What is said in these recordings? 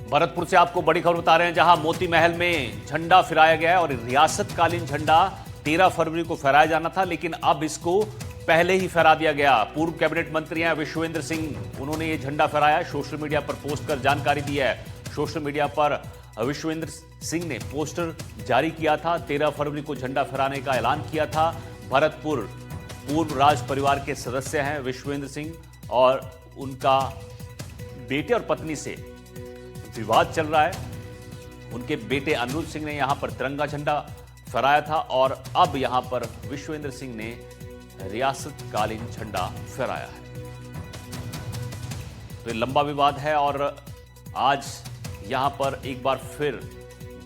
भरतपुर से आपको बड़ी खबर बता रहे हैं, जहां मोती महल में झंडा फहराया गया है और रियासतकालीन झंडा 13 फरवरी को फहराया जाना था, लेकिन अब इसको पहले ही फहरा दिया गया। पूर्व कैबिनेट मंत्री हैं विश्वेंद्र सिंह, उन्होंने ये झंडा फहराया, सोशल मीडिया पर पोस्ट कर जानकारी दी है। सोशल मीडिया पर विश्वेंद्र सिंह ने पोस्टर जारी किया था, 13 फरवरी को झंडा फहराने का ऐलान किया था। भरतपुर पूर्व राज परिवार के सदस्य हैं विश्वेंद्र सिंह, और उनका बेटे और पत्नी से विवाद चल रहा है। उनके बेटे अनिरुद्ध सिंह ने यहां पर तिरंगा झंडा फहराया था और अब यहां पर विश्वेंद्र सिंह ने रियासतकालीन झंडा फहराया है। तो ये लंबा विवाद है और आज यहां पर एक बार फिर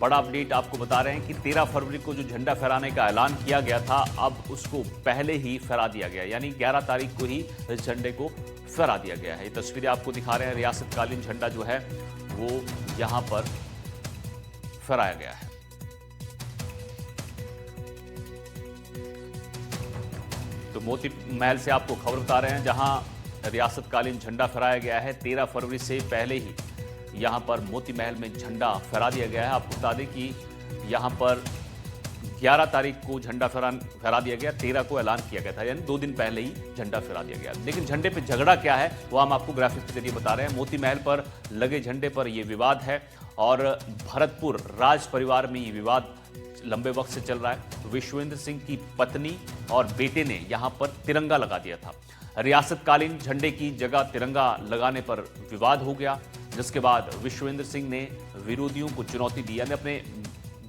बड़ा अपडेट आपको बता रहे हैं कि 13 फरवरी को जो झंडा फहराने का ऐलान किया गया था, अब उसको पहले ही फहरा दिया गया, यानी 11 तारीख को ही इस झंडे को फहरा दिया गया है। ये तस्वीरें आपको दिखा रहे हैं, रियासतकालीन झंडा जो है वो यहां पर फहराया गया है। तो मोती महल से आपको खबर बता रहे हैं, जहां रियासतकालीन झंडा फहराया गया है। 13 फरवरी से पहले ही यहां पर मोती महल में झंडा फहरा दिया गया है। आपको बता दें कि यहां पर 11 तारीख को झंडा फहरा दिया गया, 13 को ऐलान किया गया था, यानी 2 दिन पहले ही झंडा फहरा दिया गया। लेकिन झंडे पे झगड़ा क्या है वो हम आपको ग्राफिक्स के जरिए बता रहे हैं। मोती महल पर लगे झंडे पर यह विवाद है और भरतपुर राज परिवार में ये विवाद लंबे वक्त से चल रहा है। विश्वेंद्र सिंह की पत्नी और बेटे ने यहां पर तिरंगा लगा दिया था। रियासतकालीन झंडे की जगह तिरंगा लगाने पर विवाद हो गया, जिसके बाद विश्वेंद्र सिंह ने विरोधियों को चुनौती दी, यानी अपने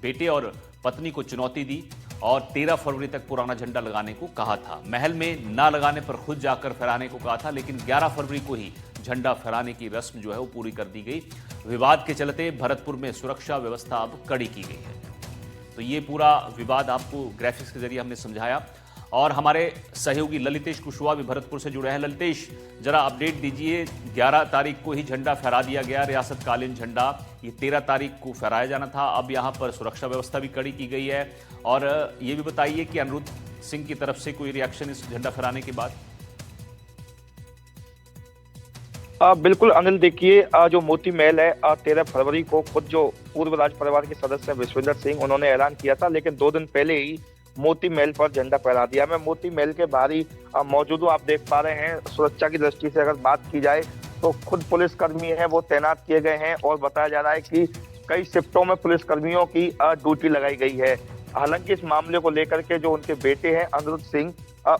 बेटे और पत्नी को चुनौती दी और 13 फरवरी तक पुराना झंडा लगाने को कहा था। महल में ना लगाने पर खुद जाकर फहराने को कहा था, लेकिन 11 फरवरी को ही झंडा फहराने की रस्म जो है वो पूरी कर दी गई। विवाद के चलते भरतपुर में सुरक्षा व्यवस्था अब कड़ी की गई है। तो ये पूरा विवाद आपको ग्राफिक्स के जरिए हमने समझाया और हमारे सहयोगी ललितेश कुशवाहा भी भरतपुर से जुड़े हैं। ललितेश, जरा अपडेट दीजिए, 11 तारीख को ही झंडा फहरा दिया गया, रियासतकालीन झंडा, ये 13 तारीख को फहराया जाना था। अब यहाँ पर सुरक्षा व्यवस्था भी कड़ी की गई है और ये भी बताइए कि अनिरुद्ध सिंह की तरफ से कोई रिएक्शन इस झंडा फहराने के बाद? बिल्कुल अनिल, देखिए जो मोती महल है 13 फरवरी को खुद जो पूर्व राज परिवार के सदस्य विश्वेंद्र सिंह, उन्होंने ऐलान किया था, लेकिन 2 दिन पहले ही मोती महल पर झंडा फहरा दिया। मैं मोती महल के बाहर ही मौजूद हूँ, आप देख पा रहे हैं। सुरक्षा की दृष्टि से अगर बात की जाए तो खुद पुलिसकर्मी है वो तैनात किए गए हैं और बताया जा रहा है कि कई शिफ्टों में पुलिसकर्मियों की ड्यूटी लगाई गई है। हालांकि इस मामले को लेकर के जो उनके बेटे हैं अनिरुद्ध सिंह,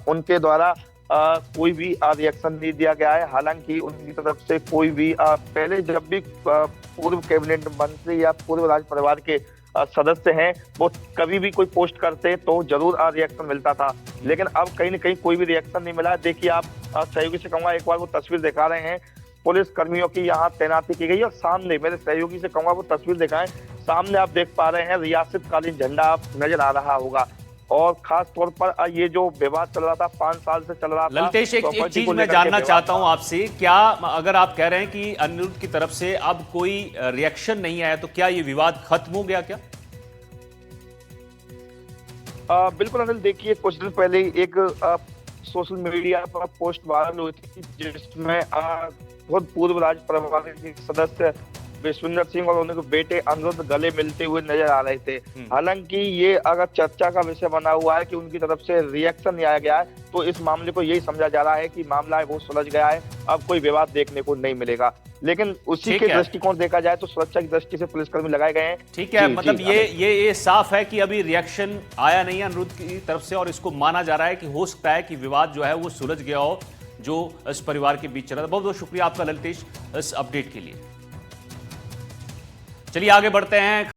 उनके द्वारा कोई भी रिएक्शन नहीं दिया गया है। हालांकि उनकी तरफ से कोई भी पहले जब भी पूर्व कैबिनेट मंत्री या पूर्व राज परिवार के सदस्य हैं वो कभी भी कोई पोस्ट करते तो जरूर रिएक्शन मिलता था, लेकिन अब कहीं ना कहीं कोई भी रिएक्शन नहीं मिला। देखिए आप सहयोगी से कहूंगा, एक बार वो तस्वीर दिखा रहे हैं, पुलिस कर्मियों की यहाँ तैनाती की गई और सामने मेरे सहयोगी से कहूंगा वो तस्वीर दिखाएं, सामने आप देख पा रहे हैं रियासतकालीन झंडा आप नजर आ रहा होगा। और खास तौर पर ये जो विवाद चल रहा था 5 साल से चल रहा था। ललितेश, एक चीज मैं जानना चाहता हूं आपसे, क्या अगर आप कह रहे हैं कि अनिरुद्ध की तरफ से अब कोई रिएक्शन नहीं आया तो क्या ये विवाद खत्म हो गया क्या? बिल्कुल अनिल, देखिए कुछ दिन पहले एक सोशल मीडिया पर पोस्ट वायरल हुई थी जिसमें खुद पूर्व राज परिवार के सदस्य विश्वेंद्र सिंह और उनके बेटे अनिरुद्ध गले मिलते हुए नजर आ रहे थे। हालांकि ये अगर चर्चा का विषय बना हुआ है कि उनकी तरफ से रिएक्शन नहीं आया गया है, तो इस मामले को यही समझा जा रहा है कि मामला है वो सुलझ गया है, अब कोई विवाद देखने को नहीं मिलेगा। लेकिन उसी के दृष्टिकोण देखा जाए तो सुरक्षा की दृष्टि से पुलिसकर्मी लगाए गए हैं। ठीक है, मतलब ये साफ है कि अभी रिएक्शन आया नहीं है अनिरुद्ध की तरफ से और इसको माना जा रहा है कि हो सकता है कि विवाद जो है वो सुलझ गया हो जो इस परिवार के बीच चला था। बहुत बहुत शुक्रिया आपका ललितेश इस अपडेट के लिए। चलिए आगे बढ़ते हैं।